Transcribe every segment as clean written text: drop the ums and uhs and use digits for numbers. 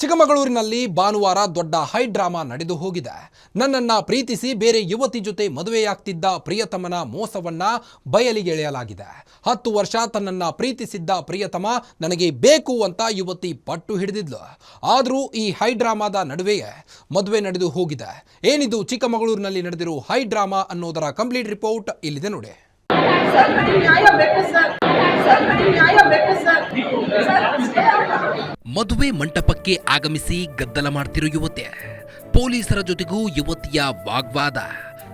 ಚಿಕ್ಕಮಗಳೂರಿನಲ್ಲಿ ಭಾನುವಾರ ದೊಡ್ಡ ಹೈ ಡ್ರಾಮಾ ನಡೆದು ಹೋಗಿದೆ. ನನ್ನನ್ನ ಪ್ರೀತಿಸಿ ಬೇರೆ ಯುವತಿ ಜೊತೆ ಮದುವೆಯಾಗ್ತಿದ್ದ ಪ್ರಿಯತಮನ ಮೋಸವನ್ನ ಬಯಲಿಗೆಳೆಯಲಾಗಿದೆ. 10 ವರ್ಷ ತನ್ನನ್ನ ಪ್ರೀತಿಸಿದ್ದ ಪ್ರಿಯತಮ ನನಗೆ ಬೇಕು ಅಂತ ಯುವತಿ ಪಟ್ಟು ಹಿಡಿದಿದ್ಲು. ಆದರೂ ಈ ಹೈ ಡ್ರಾಮಾದ ನಡುವೆಯೇ ಮದುವೆ ನಡೆದು ಹೋಗಿದೆ. ಏನಿದು ಚಿಕ್ಕಮಗಳೂರಿನಲ್ಲಿ ನಡೆದಿರೋ ಹೈ ಡ್ರಾಮಾ ಅನ್ನೋದರ ಕಂಪ್ಲೀಟ್ ರಿಪೋರ್ಟ್ ಇಲ್ಲಿದೆ ನೋಡಿ. ಮದುವೆ ಮಂಟಪಕ್ಕೆ ಆಗಮಿಸಿ ಗದ್ದಲ ಮಾಡ್ತಿರೋ ಯುವತಿ, ಪೊಲೀಸರ ಜೊತೆಗೂ ಯುವತಿಯ ವಾಗ್ವಾದ.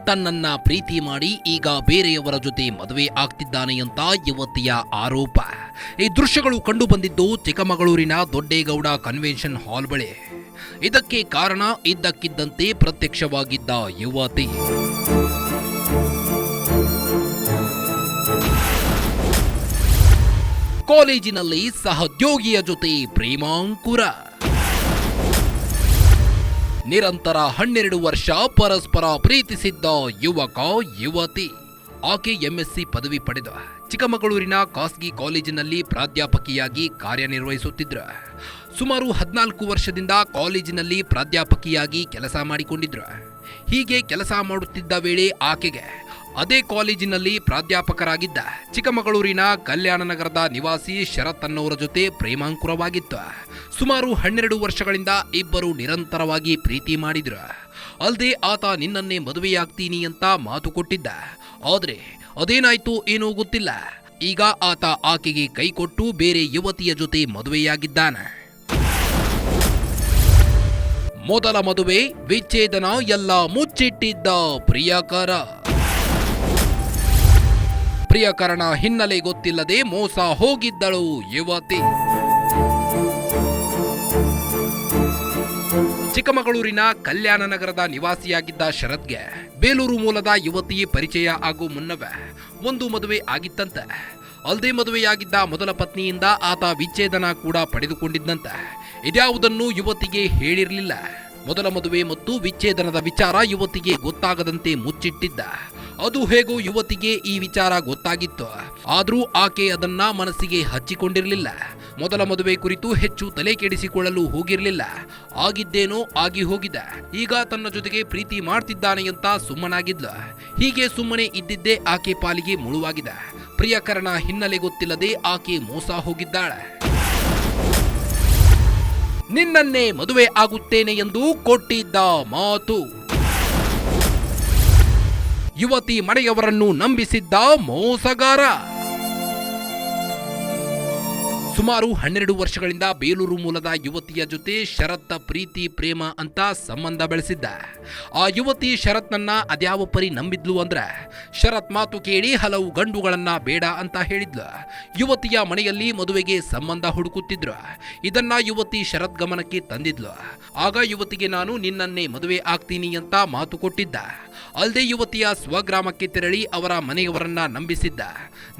ತನ್ನನ್ನ ಪ್ರೀತಿ ಮಾಡಿ ಈಗ ಬೇರೆಯವರ ಜೊತೆ ಮದುವೆ ಆಗ್ತಿದ್ದಾನೆ ಅಂತ ಯುವತಿಯ ಆರೋಪ. ಈ ದೃಶ್ಯಗಳು ಕಂಡು ಬಂದಿದ್ದು ಚಿಕ್ಕಮಗಳೂರಿನ ದೊಡ್ಡೇಗೌಡ ಕನ್ವೆನ್ಷನ್ ಹಾಲ್ ಬಳಿ. ಇದಕ್ಕೆ ಕಾರಣ ಇದ್ದಕ್ಕಿದ್ದಂತೆ ಪ್ರತ್ಯಕ್ಷವಾಗಿದ್ದ ಯುವತಿ. ಕಾಲೇಜಿನಲ್ಲಿ ಸಹೋದ್ಯೋಗಿಯ ಜೊತೆ ಪ್ರೇಮಾಂಕುರ. ನಿರಂತರ 12 ವರ್ಷ ಪರಸ್ಪರ ಪ್ರೀತಿಸಿದ್ದ ಯುವಕ ಯುವತಿ. ಆಕೆ ಎಂಎಸ್ಸಿ ಪದವಿ ಪಡೆದ ಚಿಕ್ಕಮಗಳೂರಿನ ಖಾಸಗಿ ಕಾಲೇಜಿನಲ್ಲಿ ಪ್ರಾಧ್ಯಾಪಕಿಯಾಗಿ ಕಾರ್ಯನಿರ್ವಹಿಸುತ್ತಿದ್ರು. ಸುಮಾರು 14 ವರ್ಷದಿಂದ ಕಾಲೇಜಿನಲ್ಲಿ ಪ್ರಾಧ್ಯಾಪಕಿಯಾಗಿ ಕೆಲಸ ಮಾಡಿಕೊಂಡಿದ್ರು. ಹೀಗೆ ಕೆಲಸ ಮಾಡುತ್ತಿದ್ದ ವೇಳೆ ಆಕೆಗೆ ಅದೇ ಕಾಲೇಜಿನಲ್ಲಿ ಪ್ರಾಧ್ಯಾಪಕರಾಗಿದ್ದ ಚಿಕ್ಕಮಗಳೂರಿನ ಕಲ್ಯಾಣ ನಗರದ ನಿವಾಸಿ ಶರತ್ ಅನ್ನೋರ ಜೊತೆ ಪ್ರೇಮಾಂಕುರವಾಗಿತ್ತು. ಸುಮಾರು 12 ವರ್ಷಗಳಿಂದ ಇಬ್ಬರು ನಿರಂತರವಾಗಿ ಪ್ರೀತಿ ಮಾಡಿದ್ರು. ಅಲ್ಲದೆ ಆತ ನಿನ್ನನ್ನೇ ಮದುವೆಯಾಗ್ತೀನಿ ಅಂತ ಮಾತು ಕೊಟ್ಟಿದ್ದ. ಆದ್ರೆ ಅದೇನಾಯ್ತು ಏನೋ ಗೊತ್ತಿಲ್ಲ. ಈಗ ಆತ ಆಕೆಗೆ ಕೈ ಕೊಟ್ಟು ಬೇರೆ ಯುವತಿಯ ಜೊತೆ ಮದುವೆಯಾಗಿದ್ದಾನೆ. ಮೊದಲ ಮದುವೆ ವಿಚ್ಛೇದನ ಎಲ್ಲ ಮುಚ್ಚಿಟ್ಟಿದ್ದ ಪ್ರಿಯಕರಣ ಹಿನ್ನೆಲೆ ಗೊತ್ತಿಲ್ಲದೆ ಮೋಸ ಹೋಗಿದ್ದಳು ಯುವತಿ. ಚಿಕ್ಕಮಗಳೂರಿನ ಕಲ್ಯಾಣ ನಗರದ ನಿವಾಸಿಯಾಗಿದ್ದ ಶರತ್ಗೆ ಬೇಲೂರು ಮೂಲದ ಯುವತಿ ಪರಿಚಯ ಆಗೋ ಮುನ್ನವೇ ಒಂದು ಮದುವೆ ಆಗಿತ್ತಂತೆ. ಅಲ್ಲದೆ ಮದುವೆಯಾಗಿದ್ದ ಮೊದಲ ಪತ್ನಿಯಿಂದ ಆತ ವಿಚ್ಛೇದನ ಕೂಡ ಪಡೆದುಕೊಂಡಿದ್ದಂತೆ. ಇದ್ಯಾವುದನ್ನು ಯುವತಿಗೆ ಹೇಳಿರಲಿಲ್ಲ. ಮೊದಲ ಮದುವೆ ಮತ್ತು ವಿಚ್ಛೇದನದ ವಿಚಾರ ಯುವತಿಗೆ ಗೊತ್ತಾಗದಂತೆ ಮುಚ್ಚಿಟ್ಟಿದ್ದ. ಅದು ಹೇಗೋ ಯುವತಿಗೆ ಈ ವಿಚಾರ ಗೊತ್ತಾಗಿತ್ತು. ಆದರೂ ಆಕೆ ಅದನ್ನ ಮನಸ್ಸಿಗೆ ಹಚ್ಚಿಕೊಂಡಿರಲಿಲ್ಲ. ಮೊದಲ ಮದುವೆ ಕುರಿತು ಹೆಚ್ಚು ತಲೆ ಕೆಡಿಸಿಕೊಳ್ಳಲು ಹೋಗಿರಲಿಲ್ಲ. ಆಗಿದ್ದೇನೋ ಆಗಿ ಹೋಗಿದೆ. ಈಗ ತನ್ನ ಜೊತೆಗೆ ಪ್ರೀತಿ ಮಾಡ್ತಿದ್ದಾನೆ ಅಂತ ಸುಮ್ಮನಾಗಿದ್ಲು. ಹೀಗೆ ಸುಮ್ಮನೆ ಇದ್ದಿದ್ದೇ ಆಕೆ ಪಾಲಿಗೆ ಮುಳುವಾಗಿದೆ. ಪ್ರಿಯಕರಣ ಹಿನ್ನೆಲೆ ಗೊತ್ತಿಲ್ಲದೆ ಆಕೆ ಮೋಸ ಹೋಗಿದ್ದಾಳೆ. ನಿನ್ನನ್ನೇ ಮದುವೆ ಆಗುತ್ತೇನೆ ಎಂದು ಕೊಟ್ಟಿದ್ದ ಮಾತು. ಯುವತಿ ಮನೆಯವರನ್ನು ನಂಬಿಸಿದ್ದ ಮೋಸಗಾರ. ಸುಮಾರು 12 ವರ್ಷಗಳಿಂದ ಬೇಲೂರು ಮೂಲದ ಯುವತಿಯ ಜೊತೆ ಶರತ್ ಪ್ರೀತಿ ಪ್ರೇಮ ಅಂತ ಸಂಬಂಧ ಬೆಳೆಸಿದ್ದ. ಆ ಯುವತಿ ಶರತ್ನನ್ನ ಅದ್ಯಾವ ಪರಿ ನಂಬಿದ್ಲು ಅಂದ್ರೆ ಶರತ್ ಮಾತು ಕೇಳಿ ಹಲವು ಗಂಡುಗಳನ್ನ ಬೇಡ ಅಂತ ಹೇಳಿದ್ಲು. ಯುವತಿಯ ಮನೆಯಲ್ಲಿ ಮದುವೆಗೆ ಸಂಬಂಧ ಹುಡುಕುತ್ತಿದ್ರು. ಇದನ್ನ ಯುವತಿ ಶರತ್ ಗಮನಕ್ಕೆ ತಂದಿದ್ಲು. ಆಗ ಯುವತಿಗೆ ನಾನು ನಿನ್ನನ್ನೇ ಮದುವೆ ಆಗ್ತೀನಿ ಅಂತ ಮಾತು ಕೊಟ್ಟಿದ್ದ. ಅಲ್ಲದೆ ಯುವತಿಯ ಸ್ವಗ್ರಾಮಕ್ಕೆ ತೆರಳಿ ಅವರ ಮನೆಯವರನ್ನ ನಂಬಿಸಿದ್ದ.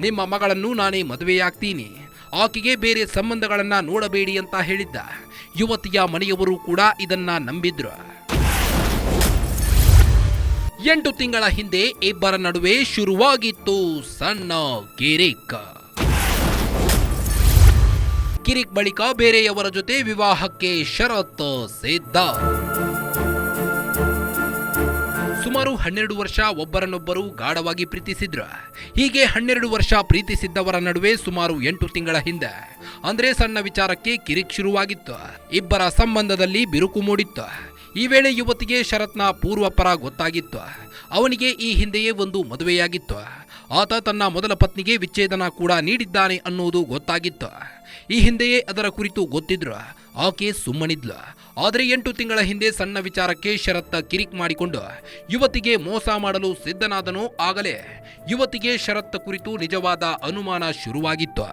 ನಿಮ್ಮ ಮಗಳನ್ನು ನಾನೇ ಮದುವೆಯಾಗ್ತೀನಿ, ಆಕೆಗೆ ಬೇರೆ ಸಂಬಂಧಗಳನ್ನ ನೋಡಬೇಡಿ ಅಂತ ಹೇಳಿದ್ದ. ಯುವತಿಯ ಮನೆಯವರು ಕೂಡ ಇದನ್ನ ನಂಬಿದ್ರು. 8 ತಿಂಗಳ ಹಿಂದೆ ಇಬ್ಬರ ನಡುವೆ ಶುರುವಾಗಿತ್ತು ಸಣ್ಣ ಕಿರಿಕ್ ಬಳಿಕ ಬೇರೆಯವರ ಜೊತೆ ವಿವಾಹಕ್ಕೆ ಶರತ್ ಸಿದ್ಧ. ಸುಮಾರು 12 ವರ್ಷ ಒಬ್ಬರನ್ನೊಬ್ಬರು ಗಾಢವಾಗಿ ಪ್ರೀತಿಸಿದ್ರು. ಹೀಗೆ 12 ವರ್ಷ ಪ್ರೀತಿಸಿದ್ದವರ ನಡುವೆ ಸುಮಾರು 8 ತಿಂಗಳ ಹಿಂದೆ ಅಂದ್ರೆ ಸಣ್ಣ ವಿಚಾರಕ್ಕೆ ಕಿರಿಕ್ ಶುರುವಾಗಿತ್ತು. ಇಬ್ಬರ ಸಂಬಂಧದಲ್ಲಿ ಬಿರುಕು ಮೂಡಿತ್ತು. ಈ ವೇಳೆ ಯುವತಿಗೆ ಶರತ್ನ ಪೂರ್ವಪರ ಗೊತ್ತಾಗಿತ್ತು. ಅವನಿಗೆ ಈ ಹಿಂದೆಯೇ ಒಂದು ಮದುವೆಯಾಗಿತ್ತು. ಆತ ತನ್ನ ಮೊದಲ ಪತ್ನಿಗೆ ವಿಚ್ಛೇದನ ಕೂಡ ನೀಡಿದ್ದಾನೆ ಅನ್ನೋದು ಗೊತ್ತಾಗಿತ್ತು. ಈ ಹಿಂದೆಯೇ ಅದರ ಕುರಿತು ಗೊತ್ತಿದ್ರು. ಆಕೆ ಸುಮ್ಮನಿದ್ಲು. ಆದರೆ 8 ತಿಂಗಳ ಹಿಂದೆ ಸಣ್ಣ ವಿಚಾರಕ್ಕೆ ಶರತ್ ಕಿರಿಕ್ ಮಾಡಿಕೊಂಡು ಯುವತಿಗೆ ಮೋಸ ಮಾಡಲು ಸಿದ್ಧನಾದನೋ ಆಗಲೇ ಯುವತಿಗೆ ಶರತ್ ಕುರಿತು ನಿಜವಾದ ಅನುಮಾನ ಶುರುವಾಗಿತ್ತು.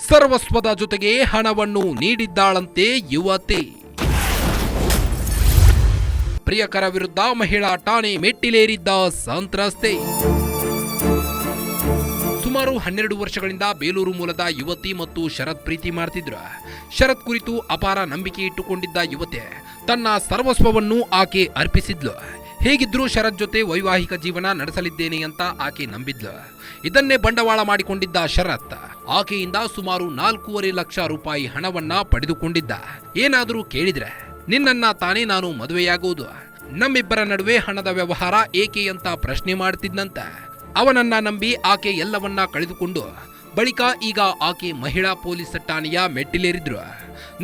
ಸರ್ವಸ್ವದ ಜೊತೆಗೆ ಹಣವನ್ನು ನೀಡಿದ್ದಾಳಂತೆ ಯುವತಿ. ಪ್ರಿಯಕರ ವಿರುದ್ಧ ಮಹಿಳಾ ಠಾಣೆ ಮೆಟ್ಟಿಲೇರಿದ್ದ ಸಂತ್ರಸ್ತೆ. ಸುಮಾರು 12 ವರ್ಷಗಳಿಂದ ಬೇಲೂರು ಮೂಲದ ಯುವತಿ ಮತ್ತು ಶರತ್ ಪ್ರೀತಿ ಮಾಡ್ತಿದ್ರು. ಶರತ್ ಕುರಿತು ಅಪಾರ ನಂಬಿಕೆ ಇಟ್ಟುಕೊಂಡಿದ್ದ ಯುವತಿ ತನ್ನ ಸರ್ವಸ್ವವನ್ನು ಆಕೆ ಅರ್ಪಿಸಿದ್ಲು. ಹೇಗಿದ್ರೂ ಶರತ್ ಜೊತೆ ವೈವಾಹಿಕ ಜೀವನ ನಡೆಸಲಿದ್ದೇನೆ ಅಂತ ಆಕೆ ನಂಬಿದ್ಲು. ಇದನ್ನೇ ಬಂಡವಾಳ ಮಾಡಿಕೊಂಡಿದ್ದ ಶರತ್ ಆಕೆಯಿಂದ ಸುಮಾರು 4.5 ಲಕ್ಷ ರೂಪಾಯಿ ಹಣವನ್ನ ಪಡೆದುಕೊಂಡಿದ್ದ. ಏನಾದರೂ ಕೇಳಿದ್ರೆ ನಿನ್ನನ್ನ ತಾನೇ ನಾನು ಮದುವೆಯಾಗುವುದು, ನಮ್ಮಿಬ್ಬರ ನಡುವೆ ಹಣದ ವ್ಯವಹಾರ ಏಕೆ ಅಂತ ಪ್ರಶ್ನೆ ಮಾಡ್ತಿದ್ನಂತೆ. ಅವನನ್ನ ನಂಬಿ ಆಕೆ ಎಲ್ಲವನ್ನ ಕಳೆದುಕೊಂಡು ಬಳಿಕ ಈಗ ಆಕೆ ಮಹಿಳಾ ಪೊಲೀಸ್ ಠಾಣೆಯ ಮೆಟ್ಟಿಲೇರಿದ್ರು.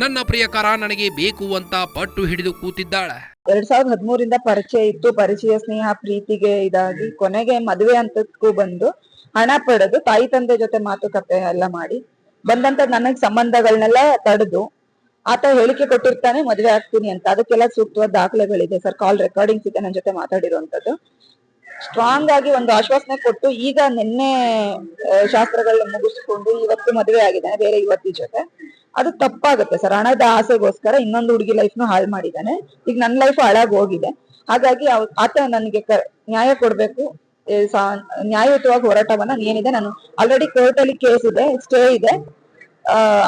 ನನ್ನ ಪ್ರಿಯಕರ ನನಗೆ ಬೇಕು ಅಂತ ಪಟ್ಟು ಹಿಡಿದು ಕೂತಿದ್ದಾಳೆ. 2013 ಪರಿಚಯ ಇತ್ತು. ಪರಿಚಯ ಸ್ನೇಹ ಪ್ರೀತಿಗೆ ಇದಾಗಿ ಕೊನೆಗೆ ಮದುವೆ ಹಂತಕ್ಕೂ ಬಂದು ಹಣ ಪಡೆದು ತಾಯಿ ತಂದೆ ಜೊತೆ ಮಾತುಕತೆ ಎಲ್ಲ ಮಾಡಿ ಬಂದಂತ ನನಗ್ ಸಂಬಂಧಗಳನ್ನೆಲ್ಲ ತಡೆದು ಆತ ಹೇಳಿಕೆ ಕೊಟ್ಟಿರ್ತಾನೆ ಮದುವೆ ಆಗ್ತೀನಿ ಅಂತ. ಅದಕ್ಕೆಲ್ಲ ಸೂಕ್ತವಾದ ದಾಖಲೆಗಳಿದೆ ಸರ್, ಕಾಲ್ ರೆಕಾರ್ಡಿಂಗ್ಸ್ ಇದೆ ನನ್ನ ಜೊತೆ ಮಾತಾಡಿರುವಂತದ್ದು. ಸ್ಟ್ರಾಂಗ್ ಆಗಿ ಒಂದು ಆಶ್ವಾಸನೆ ಕೊಟ್ಟು ಈಗ ನಿನ್ನೆ ಶಾಸ್ತ್ರಗಳನ್ನ ಮುಗಿಸ್ಕೊಂಡು ಇವತ್ತು ಮದುವೆ ಆಗಿದ್ದಾನೆ ಬೇರೆ ಯುವತಿ ಜೊತೆ. ಅದು ತಪ್ಪಾಗುತ್ತೆ ಸರ್. ಹಣದ ಆಸೆಗೋಸ್ಕರ ಇನ್ನೊಂದು ಹುಡುಗಿ ಲೈಫ್ನು ಹಾಳು ಮಾಡಿದ್ದಾನೆ. ಈಗ ನನ್ನ ಲೈಫ್ ಹಾಳಾಗಿ ಹೋಗಿದೆ. ಹಾಗಾಗಿ ಆತ ನನಗೆ ನ್ಯಾಯ ಕೊಡ್ಬೇಕು. ನ್ಯಾಯಯುತವಾಗಿ ಹೋರಾಟವನ್ನ ಏನಿದೆ, ನಾನು ಆಲ್ರೆಡಿ ಕೋರ್ಟ್ ಅಲ್ಲಿ ಕೇಸ್ ಇದೆ, ಸ್ಟೇ ಇದೆ.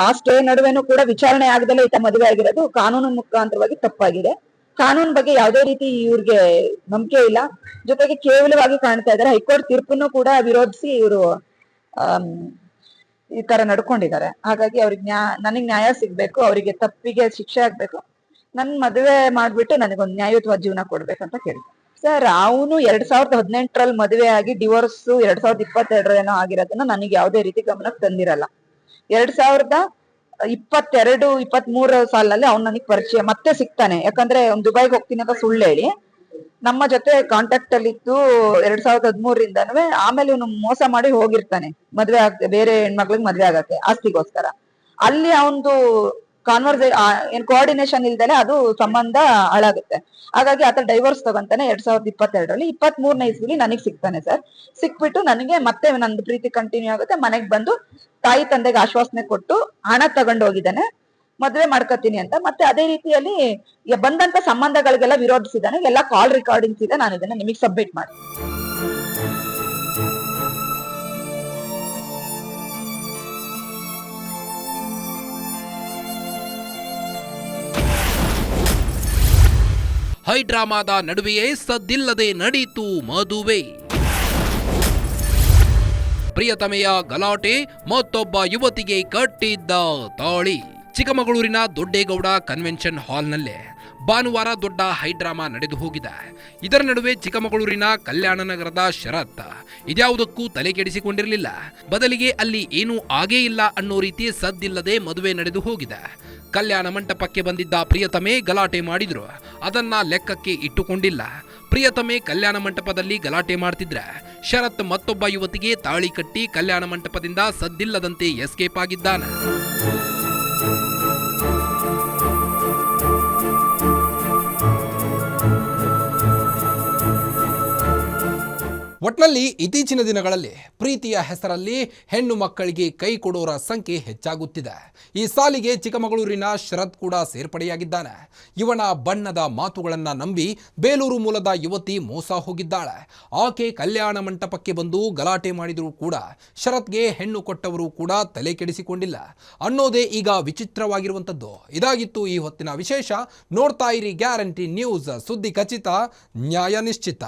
ಆ ಸ್ಟೇ ನಡುವೆನೂ ಕೂಡ ವಿಚಾರಣೆ ಆಗದಲ್ಲೇ ಈತ ಮದುವೆ ಆಗಿರೋದು ಕಾನೂನು ಮುಖಾಂತರವಾಗಿ ತಪ್ಪಾಗಿದೆ. ಕಾನೂನು ಬಗ್ಗೆ ಯಾವುದೇ ರೀತಿ ಇವ್ರಿಗೆ ನಂಬಿಕೆ ಇಲ್ಲ. ಜೊತೆಗೆ ಕೇವಲವಾಗಿ ಕಾಣ್ತಾ ಇದ್ದಾರೆ. ಹೈಕೋರ್ಟ್ ತೀರ್ಪನ್ನು ಕೂಡ ವಿರೋಧಿಸಿ ಇವರು ಈ ತರ ನಡ್ಕೊಂಡಿದ್ದಾರೆ. ಹಾಗಾಗಿ ಅವ್ರಿಗೆ ನನಗ್ ನ್ಯಾಯ ಸಿಗ್ಬೇಕು, ಅವರಿಗೆ ತಪ್ಪಿಗೆ ಶಿಕ್ಷೆ ಆಗ್ಬೇಕು. ನನ್ ಮದುವೆ ಮಾಡ್ಬಿಟ್ಟು ನನಗೊಂದು ನ್ಯಾಯಯುತವಾದ ಜೀವನ ಕೊಡ್ಬೇಕಂತ ಕೇಳ್ತೀನಿ ಸರ್. ಅವನು 2018 ಮದುವೆ ಆಗಿ ಡಿವೋರ್ಸ್ 2022 ಆಗಿರೋದನ್ನ ನನಗೆ ಯಾವುದೇ ರೀತಿ ಗಮನಕ್ಕೆ ತಂದಿರಲ್ಲ. 2022-23 ಸಾಲಿನಲ್ಲಿ ಅವ್ನು ನನಗೆ ಪರಿಚಯ ಮತ್ತೆ ಸಿಗ್ತಾನೆ. ಯಾಕಂದ್ರೆ ದುಬೈಗೆ ಹೋಗ್ತೀನಿ ಅಂತ ಸುಳ್ಳು ಹೇಳಿ ನಮ್ಮ ಜೊತೆ ಕಾಂಟ್ಯಾಕ್ಟ್ ಅಲ್ಲಿ ಇದ್ದು 2013 ಆಮೇಲೆ ಇವನು ಮೋಸ ಮಾಡಿ ಹೋಗಿರ್ತಾನೆ ಮದ್ವೆ ಬೇರೆ ಹೆಣ್ಮಕ್ಳಿಗೆ ಮದ್ವೆ ಆಗಕ್ಕೆ ಆಸ್ತಿಗೋಸ್ಕರ. ಅಲ್ಲಿ ಅವನದು ಏನ್ ಕೋಆರ್ಡಿನೇಷನ್ ಇಲ್ದಲೆ ಅದು ಸಂಬಂಧ ಹಾಳಾಗುತ್ತೆ. ಹಾಗಾಗಿ ಆತ ಡೈವೋರ್ಸ್ ತಗೊಂತಾನೆ 2022. 23 ನನಗ್ ಸಿಗ್ತಾನೆ ಸರ್. ಸಿಕ್ಬಿಟ್ಟು ನನಗೆ ಮತ್ತೆ ನಂದು ಪ್ರೀತಿ ಕಂಟಿನ್ಯೂ ಆಗುತ್ತೆ. ಮನೆಗ್ ಬಂದು ತಾಯಿ ತಂದೆಗೆ ಆಶ್ವಾಸನೆ ಕೊಟ್ಟು ಹಣ ತಗೊಂಡು ಹೋಗಿದ್ದಾನೆ, ಮದ್ವೆ ಮಾಡ್ಕೊತೀನಿ ಅಂತ. ಮತ್ತೆ ಅದೇ ರೀತಿಯಲ್ಲಿ ಬಂದಂತ ಸಂಬಂಧಗಳಿಗೆಲ್ಲ ವಿರೋಧಿಸಿದಾನೆ. ಎಲ್ಲ ಕಾಲ್ ರೆಕಾರ್ಡಿಂಗ್ಸ್ ಇದೆ, ನಾನು ಇದನ್ನ ನಿಮಗೆ ಸಬ್ಮಿಟ್ ಮಾಡ್ತೀನಿ. ಹೈ ಡ್ರಾಮಾದ ನಡುವೆಯೇ ಸದ್ದಿಲ್ಲದೆ ನಡೀತು ಮದುವೆ. ಪ್ರಿಯತಮೆಯ ಗಲಾಟೆ, ಮತ್ತೊಬ್ಬ ಯುವತಿಗೆ ಕಟ್ಟಿದ್ದ ತಾಳಿ. ಚಿಕ್ಕಮಗಳೂರಿನ ದೊಡ್ಡೇಗೌಡ ಕನ್ವೆನ್ಷನ್ ಹಾಲ್ನಲ್ಲೇ ಭಾನುವಾರ ದೊಡ್ಡ ಹೈಡ್ರಾಮಾ ನಡೆದು ಹೋಗಿದೆ. ಇದರ ನಡುವೆ ಚಿಕ್ಕಮಗಳೂರಿನ ಕಲ್ಯಾಣ ನಗರದ ಶರತ್ ಇದ್ಯಾವುದಕ್ಕೂ ತಲೆ ಕೆಡಿಸಿಕೊಂಡಿರಲಿಲ್ಲ. ಬದಲಿಗೆ ಅಲ್ಲಿ ಏನೂ ಆಗೇ ಇಲ್ಲ ಅನ್ನೋ ರೀತಿ ಸದ್ದಿಲ್ಲದೆ ಮದುವೆ ನಡೆದು ಹೋಗಿದೆ. ಕಲ್ಯಾಣ ಮಂಟಪಕ್ಕೆ ಬಂದಿದ್ದ ಪ್ರಿಯತಮೆ ಗಲಾಟೆ ಮಾಡಿದ್ರು. ಅದನ್ನ ಲೆಕ್ಕಕ್ಕೆ ಇಟ್ಟುಕೊಂಡಿಲ್ಲ. ಪ್ರಿಯತಮೆ ಕಲ್ಯಾಣ ಮಂಟಪದಲ್ಲಿ ಗಲಾಟೆ ಮಾಡ್ತಿದ್ರೆ ಶರತ್ ಮತ್ತೊಬ್ಬ ಯುವತಿಗೆ ತಾಳಿ ಕಟ್ಟಿ ಕಲ್ಯಾಣ ಮಂಟಪದಿಂದ ಸದ್ದಿಲ್ಲದಂತೆ ಎಸ್ಕೇಪ್ ಆಗಿದ್ದಾನೆ. ಒಟ್ನಲ್ಲಿ ಇತ್ತೀಚಿನ ದಿನಗಳಲ್ಲಿ ಪ್ರೀತಿಯ ಹೆಸರಲ್ಲಿ ಹೆಣ್ಣು ಮಕ್ಕಳಿಗೆ ಕೈ ಕೊಡೋರ ಸಂಖ್ಯೆ ಹೆಚ್ಚಾಗುತ್ತಿದೆ. ಈ ಸಾಲಿಗೆ ಚಿಕ್ಕಮಗಳೂರಿನ ಶರತ್ ಕೂಡ ಸೇರ್ಪಡೆಯಾಗಿದ್ದಾನೆ. ಇವನ ಬಣ್ಣದ ಮಾತುಗಳನ್ನು ನಂಬಿ ಬೇಲೂರು ಮೂಲದ ಯುವತಿ ಮೋಸ ಹೋಗಿದ್ದಾಳೆ. ಆಕೆ ಕಲ್ಯಾಣ ಮಂಟಪಕ್ಕೆ ಬಂದು ಗಲಾಟೆ ಮಾಡಿದರೂ ಕೂಡ ಶರತ್ಗೆ ಹೆಣ್ಣು ಕೊಟ್ಟವರು ಕೂಡ ತಲೆ ಕೆಡಿಸಿಕೊಂಡಿಲ್ಲ ಅನ್ನೋದೇ ಈಗ ವಿಚಿತ್ರವಾಗಿರುವಂಥದ್ದು. ಇದಾಗಿತ್ತು ಈ ಹೊತ್ತಿನ ವಿಶೇಷ. ನೋಡ್ತಾ ಇರಿ ಗ್ಯಾರಂಟಿ ನ್ಯೂಸ್, ಸುದ್ದಿ ಖಚಿತ, ನ್ಯಾಯ ನಿಶ್ಚಿತ.